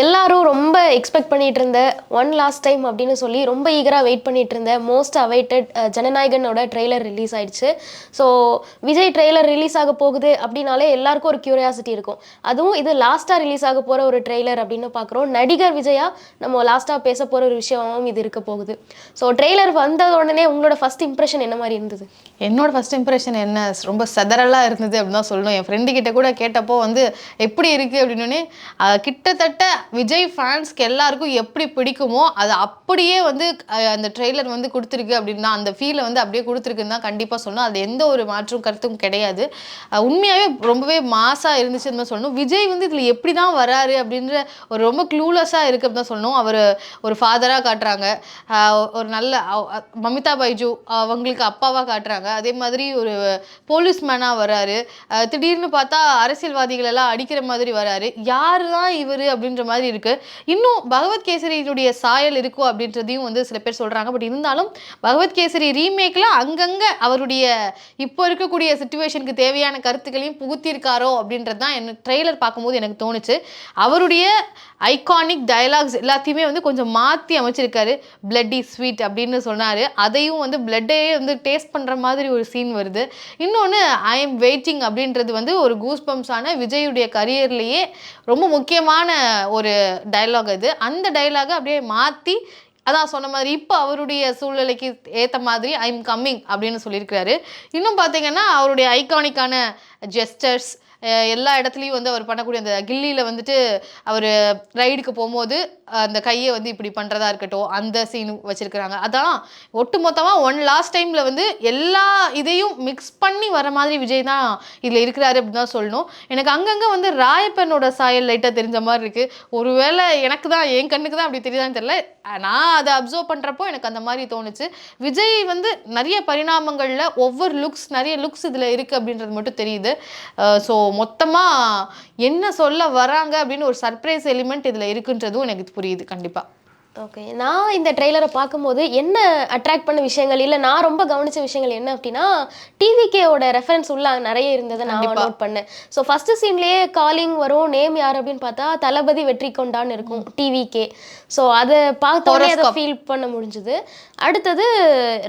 எல்லாரும் ரொம்ப எக்ஸ்பெக்ட் பண்ணிட்டு இருந்த ஒன் லாஸ்ட் டைம் அப்படின்னு சொல்லி ரொம்ப ஈகராக வெயிட் பண்ணிட்டு இருந்த மோஸ்ட் அவைட்டட் ஜனநாயகனோட ட்ரெய்லர் ரிலீஸ் ஆயிடுச்சு. ஸோ விஜய் ட்ரெய்லர் ரிலீஸ் ஆக போகுது அப்படின்னாலே எல்லாருக்கும் ஒரு கியூரியாசிட்டி இருக்கும். அதுவும் இது லாஸ்ட்டாக ரிலீஸ் ஆக போகிற ஒரு ட்ரெய்லர் அப்படின்னு பார்க்குறோம். நடிகர் விஜயா நம்ம லாஸ்ட்டாக பேச போகிற ஒரு விஷயமாகவும் இது இருக்க போகுது. ஸோ ட்ரெய்லர் வந்த உடனே உங்களோட ஃபர்ஸ்ட் இம்ப்ரெஷன் என்ன மாதிரி இருந்தது? என்னோட ஃபர்ஸ்ட் இம்ப்ரெஷன் என்ன, ரொம்ப சதறலாக இருந்தது அப்படின்னு தான் சொல்லணும். என் ஃப்ரெண்டு கிட்ட கூட கேட்டப்போ எப்படி இருக்குது அப்படின்னே, கிட்டத்தட்ட விஜய் ஃபேன்ஸ்க்கு எல்லாருக்கும் எப்படி பிடிக்குமோ அது அப்படியே அந்த ட்ரெய்லர் கொடுத்துருக்கு அப்படின்னா, அந்த ஃபீலை அப்படியே கொடுத்துருக்குன்னு தான் கண்டிப்பாக சொல்லணும். அது எந்த ஒரு மாற்றும் கருத்தும் கிடையாது. உண்மையாகவே ரொம்பவே மாசாக இருந்துச்சுன்னு தான் சொல்லணும். விஜய் இதில் எப்படி தான் வராரு அப்படின்ற ஒரு ரொம்ப க்ளூலெஸ்ஸாக இருக்குது அப்படின்னு தான் சொல்லணும். அவர் ஒரு ஃபாதராக காட்டுறாங்க, ஒரு நல்ல மமிதா பைஜு அவங்களுக்கு அப்பாவாக காட்டுறாங்க. அதே மாதிரி ஒரு போலீஸ் மேனாக வராரு. திடீர்னு பார்த்தா அரசியல்வாதிகள் எல்லாம் அடிக்கிற மாதிரி வராரு. யாரு தான் இவர் அப்படின்ற மாதிரி இருக்கு. இன்னும் பகவத் கேசரியுடைய சாயல் இருக்கும் அப்படின்றதையும் சில பேர் சொல்றாங்க. பட் இருந்தாலும் பகவத் கேசரி ரீமேக்ல அங்கங்க அவருடைய இப்போ இருக்கக்கூடிய சிச்சுவேஷனுக்கு தேவையான கருத்துக்களையும் புகுத்தியிருக்காரோ அப்படின்றது தான் எனக்கு ட்ரெய்லர் பார்க்கும்போது எனக்கு தோணுச்சு. அவருடைய ஐகானிக் டயலாக்ஸ் எல்லாத்தையுமே கொஞ்சம் மாற்றி அமைச்சிருக்காரு. பிளட்டி ஸ்வீட் அப்படின்னு சொன்னார். அதையும் பிளட்டையே டேஸ்ட் பண்ணுற மாதிரி ஒரு சீன் வருது. இன்னொன்று ஐ எம் வெயிட்டிங் அப்படின்றது ஒரு கூஸ் பம்ப்ஸான விஜயுடைய கரியர்லேயே ரொம்ப முக்கியமான ஒரு டயலாக் அது. அந்த டயலாகை அப்படியே மாற்றி அதான் சொன்ன மாதிரி இப்போ அவருடைய சூழ்நிலைக்கு ஏற்ற மாதிரி ஐ எம் கம்மிங் அப்படின்னு சொல்லியிருக்கிறாரு. இன்னும் பார்த்தீங்கன்னா அவருடைய ஐகானிக்கான ஜெஸ்டர்ஸ் எல்லா இடத்துலையும் அவர் பண்ணக்கூடிய அந்த கில்லியில் அவர் ரைடுக்கு போகும்போது அந்த கையை இப்படி பண்ணுறதா இருக்கட்டும், அந்த சீன் வச்சுருக்கிறாங்க. அதான் ஒட்டு மொத்தமாக ஒன் லாஸ்ட் டைமில் எல்லா இதையும் மிக்ஸ் பண்ணி வர மாதிரி விஜய் தான் இதில் இருக்கிறாரு அப்படின்னு தான் சொல்லணும். எனக்கு அங்கங்கே ராயப்பனோட சாயல் லைட்டாக தெரிஞ்ச மாதிரி இருக்குது. ஒருவேளை எனக்கு தான் என் கண்ணுக்கு தான் அப்படி தெரியுதான்னு தெரியல. நான் அதை அப்சர்வ் பண்ணுறப்போ எனக்கு அந்த மாதிரி தோணுச்சு. விஜய் நிறைய பரிணாமங்களில் ஒவ்வொரு நிறைய லுக்ஸ் இதில் இருக்குது அப்படின்றது மட்டும் தெரியுது. ஸோ மொத்தமாக என்ன சொல்ல வராங்க அப்படின்னு ஒரு சர்ப்ரைஸ் எலிமெண்ட் இதில் இருக்குன்றதும் எனக்கு புரியுது கண்டிப்பாக. ஓகே, நான் இந்த ட்ரெய்லரை பார்க்கும்போது என்ன அட்ராக்ட் பண்ண விஷயங்கள் இல்லை, நான் ரொம்ப கவனித்த விஷயங்கள் என்ன அப்படின்னா, டிவிகேவோட ரெஃபரன்ஸ் உள்ள நிறைய இருந்ததை நான் நோட் பண்ணேன். ஸோ ஃபஸ்ட்டு சீன்லேயே காலிங் வரும், நேம் யார் அப்படின்னு பார்த்தா தளபதி வெற்றி கொண்டான்னு இருக்கும், டிவிகே. ஸோ அதை பார்த்தோன்னே அதை ஃபீல் பண்ண முடிஞ்சுது. அடுத்தது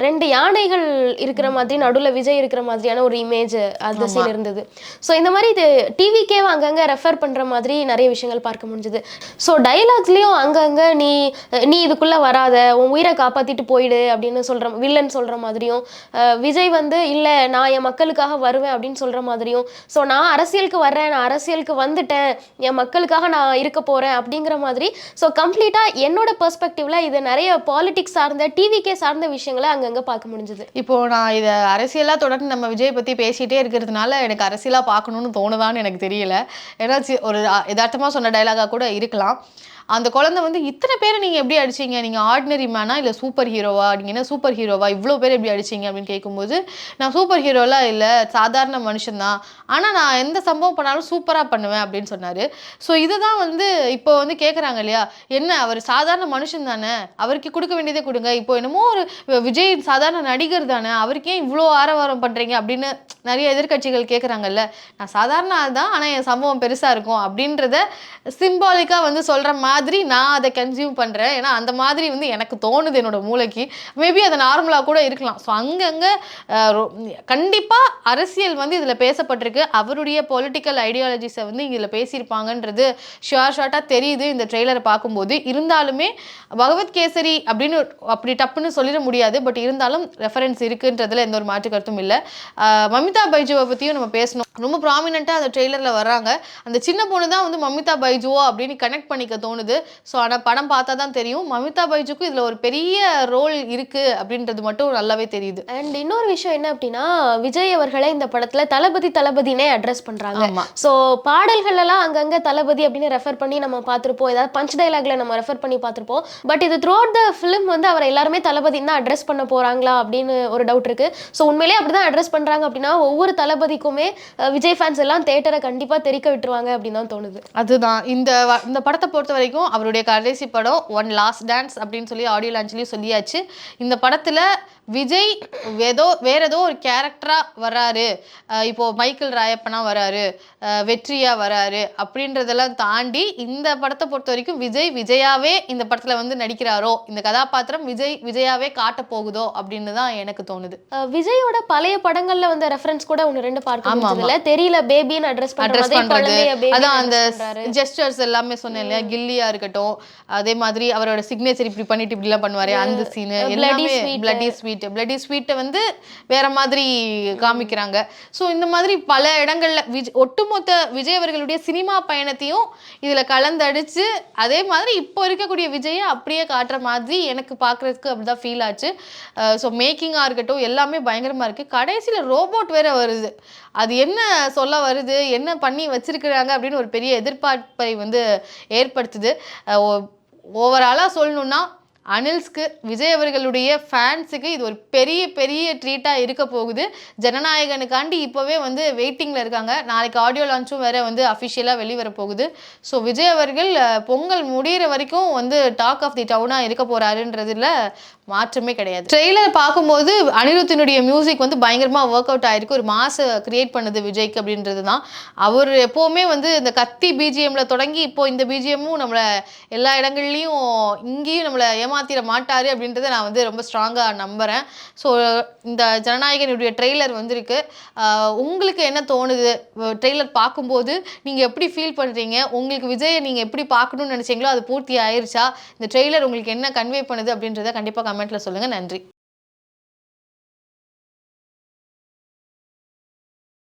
2 யானைகள் இருக்கிற மாதிரி நடுவில் விஜய் இருக்கிற மாதிரியான ஒரு இமேஜ் அந்த சீன் இருந்தது. ஸோ இந்த மாதிரி இது டிவிகேவை அங்கங்கே ரெஃபர் பண்ணுற மாதிரி நிறைய விஷயங்கள் பார்க்க முடிஞ்சுது. ஸோ டைலாக்ஸ்லேயும் அங்கங்கே நீ இதுக்குள்ளே வராத, உன் உயிரை காப்பாற்றிட்டு போயிடு அப்படின்னு சொல்கிற வில்லன் சொல்கிற மாதிரியும், விஜய் இல்லை நான் என் மக்களுக்காக வருவேன் அப்படின்னு சொல்கிற மாதிரியும், ஸோ நான் அரசியலுக்கு வர்றேன், நான் அரசியலுக்கு வந்துட்டேன், என் மக்களுக்காக நான் இருக்க போகிறேன் அப்படிங்கிற மாதிரி. ஸோ கம்ப்ளீட்டாக என்னோட பெர்ஸ்பெக்டிவ்ல இது நிறைய பாலிடிக்ஸ் சார்ந்த டிவிகே சார்ந்த விஷயங்களை அங்கங்கே பார்க்க முடிஞ்சுது. இப்போது நான் இதை அரசியலாக தொடர்ந்து நம்ம விஜய் பற்றி பேசிகிட்டே இருக்கிறதுனால எனக்கு அரசியலாக பார்க்கணுன்னு தோணுதான்னு எனக்கு தெரியல. ஏன்னா ஒரு யதார்த்தமாக சொன்ன டைலாகாக கூட இருக்கலாம். அந்த குழந்தை இத்தனை பேரை நீங்கள் எப்படி அடிச்சிங்க, நீங்கள் ஆர்டினரி மேனா இல்லை சூப்பர் ஹீரோவா, நீங்கள் என்ன சூப்பர் ஹீரோவா, இவ்வளோ பேர் எப்படி அடிச்சிங்க அப்படின்னு கேட்கும்போது, நான் சூப்பர் ஹீரோலாம் இல்லை, சாதாரண மனுஷன்தான், ஆனால் நான் எந்த சம்பவம் பண்ணாலும் சூப்பராக பண்ணுவேன் அப்படின்னு சொன்னார். ஸோ இதை தான் இப்போ கேட்குறாங்க இல்லையா, என்ன அவர் சாதாரண மனுஷன் தானே, அவருக்கு கொடுக்க வேண்டியதே கொடுங்க, இப்போ என்னமோ ஒரு விஜய் சாதாரண நடிகர் தானே, அவருக்கே இவ்வளோ ஆரவாரம் பண்ணுறீங்க அப்படின்னு நிறைய எதிர்கட்சிகள் கேட்குறாங்கல்ல. நான் சாதாரண ஆள் தான், ஆனால் என் சம்பவம் பெருசாக இருக்கும் அப்படின்றத சிம்பாலிக்காக சொல்கிற மாதிரி நான் அதை கன்சியூம் பண்ணுறேன். ஏன்னா அந்த மாதிரி எனக்கு தோணுது என்னோட மூளைக்கு. மேபி அது நார்மலாக கூட இருக்கலாம். ஸோ அங்கங்கே கண்டிப்பாக அரசியல் இதில் பேசப்பட்டிருக்கு. அவருடைய பொலிட்டிக்கல் ஐடியாலஜிஸை இதில் பேசியிருப்பாங்கன்றது ஷார்ட்டாக தெரியுது இந்த ட்ரெய்லரை பார்க்கும்போது. இருந்தாலுமே பகவத் கேசரி அப்படின்னு அப்படி டப்புன்னு சொல்லிட முடியாது. பட் இருந்தாலும் ரெஃபரன்ஸ் இருக்குன்றதுல எந்த ஒரு மாற்று கருத்தும் இல்லை. மமிதா பைஜுவை பற்றியும் நம்ம பேசணும். ரொம்ப ப்ராமினெண்ட்டாக அந்த ட்ரெய்லரில் வர்றாங்க. அந்த சின்ன பொண்ணு தான் மமிதா பைஜுவோ அப்படின்னு கனெக்ட் பண்ணிக்க தோணுது. ஸோ ஆனால் படம் பார்த்தா தான் தெரியும் மமிதா பைஜுக்கும் இதில் ஒரு பெரிய ரோல் இருக்குது அப்படின்றது மட்டும் நல்லாவே தெரியுது. அண்ட் இன்னொரு விஷயம் என்ன அப்படின்னா, விஜய் அவர்களை இந்த படத்தில் தளபதினே அட்ரஸ் பண்ணுறாங்க. ஸோ பாடல்கள் எல்லாம் அங்கங்கே தளபதி அப்படின்னு ரெஃபர் பண்ணி நம்ம பார்த்துருப்போம், ஏதாவது பஞ்ச் டைலாக்ல நம்ம ரெஃபர் பண்ணி பார்த்துருப்போம். பட் இது த்ரூ அவுட் த ஃபிலிம் அவரை எல்லாருமே தளபதின்னு தான் அட்ரஸ் பண்ண போகிறாங்களா அப்படின்னு ஒரு டவுட் இருக்குது. ஸோ உண்மையிலே அப்படி தான் அட்ரஸ் பண்ணுறாங்க அப்படின்னா ஒவ்வொரு தளபதிக்குமே விஜய் ஃபேன்ஸ் எல்லாம் தேட்டரை கண்டிப்பாக தெரிக்க விட்டுருவாங்க அப்படின்னு தான் தோணுது. அதுதான் இந்த படத்தை பொறுத்த வரைக்கும் அவருடைய கடைசி படம் ஒன் லாஸ்ட் டான்ஸ் அப்படின்னு சொல்லி ஆடியோ லான்ச்லேயும் சொல்லியாச்சு. இந்த படத்தில் விஜய் வேற ஏதோ ஒரு கேரக்டரா வராரு, இப்போ மைக்கேல் ராயப்பனா வராரு, வெற்றியா வராரு அப்படின்றதெல்லாம் தாண்டி இந்த படத்தை பொறுத்த வரைக்கும் விஜயாவே இந்த படத்துல வந்து நடிக்கிறாரோ, இந்த கதாபாத்திரம் விஜயாவே காட்ட போகுதோ அப்படின்னு தான் எனக்கு தோணுது. விஜயோட பழைய படங்கள்ல வந்த ரெஃபரன்ஸ் கூட ஒன்னு ரெண்டு பார்க்க முடிஞ்சதுல, தெரியல பேபின்னு அட்ரஸ் பண்றது, அதான் அந்த ஜெஸ்டர்ஸ் எல்லாமே சொன்னேன் இல்லையா, கில்லியா இருக்கட்டும், அதே மாதிரி அவரோட சிக்னேச்சர் இப்படி பண்ணிட்டு இப்படி எல்லாம் பண்ணுவாரு, அந்த சீனு எல்லாமே பிளட்டி ஸ்வீட்டை வந்து வேற மாதிரி காமிக்கிறாங்க. ஸோ இந்த மாதிரி பல இடங்கள்ல ஒட்டுமொத்த விஜய் அவர்களுடைய சினிமா பயணத்தையும் இதுல கலந்தடிச்சு அதே மாதிரி இப்போ இருக்கக்கூடிய விஜயை அப்படியே காட்டுற மாதிரி எனக்கு பார்க்கறதுக்கு அப்படிதான் ஃபீல் ஆச்சு. ஸோ மேக்கிங்காக இருக்கட்டும் எல்லாமே பயங்கரமா இருக்கு. கடைசியில ரோபோட் வேற வருது, அது என்ன சொல்ல வருது, என்ன பண்ணி வச்சிருக்கிறாங்க அப்படின்னு ஒரு பெரிய எதிர்பார்ப்பை வந்து ஏற்படுத்துது. ஓவராலாக சொல்லணும்னா அனில்ஸ்க்கு, விஜய் அவர்களுடைய ஃபேன்ஸுக்கு இது ஒரு பெரிய பெரிய ட்ரீட்டாக இருக்க போகுது. ஜனநாயகனுக்காண்டி இப்போவே வந்து வெயிட்டிங்கில் இருக்காங்க. நாளைக்கு ஆடியோ லான்ச்சும் வேறு வந்து அஃபிஷியலாக வெளிவர போகுது. ஸோ விஜய் அவர்கள் பொங்கல் முடிகிற வரைக்கும் வந்து டாக் ஆஃப் தி டவுனாக இருக்க போகிறாருன்றதுல மாற்றமே கிடையாது. ட்ரெய்லர் பார்க்கும்போது அனிருத்தினுடைய மியூசிக் வந்து பயங்கரமாக ஒர்க் அவுட் ஆகிருக்கு, ஒரு மாசை கிரியேட் பண்ணுது விஜய்க்கு அப்படின்றது தான். அவர் எப்போவுமே வந்து இந்த கத்தி பிஜிஎம்மில் தொடங்கி இப்போது இந்த பிஜிஎம்மும் நம்மளை எல்லா இடங்கள்லையும் இங்கேயும் நம்மளை ஏமாத்திர மாட்டாரு அப்படின்றத நான் வந்து ரொம்ப ஸ்ட்ராங்காக நம்புகிறேன். ஸோ இந்த ஜனநாயகனுடைய ட்ரெய்லர் வந்திருக்கு. உங்களுக்கு என்ன தோணுது ட்ரெய்லர் பார்க்கும்போது? நீங்கள் எப்படி ஃபீல் பண்ணுறீங்க? உங்களுக்கு விஜயை நீங்கள் எப்படி பார்க்கணும்னு நினச்சிங்களோ அது பூர்த்தி ஆயிருச்சா? இந்த ட்ரெய்லர் உங்களுக்கு என்ன கன்வே பண்ணுது அப்படின்றத கண்டிப்பாக கமெண்ட்டில் சொல்லுங்கள். நன்றி.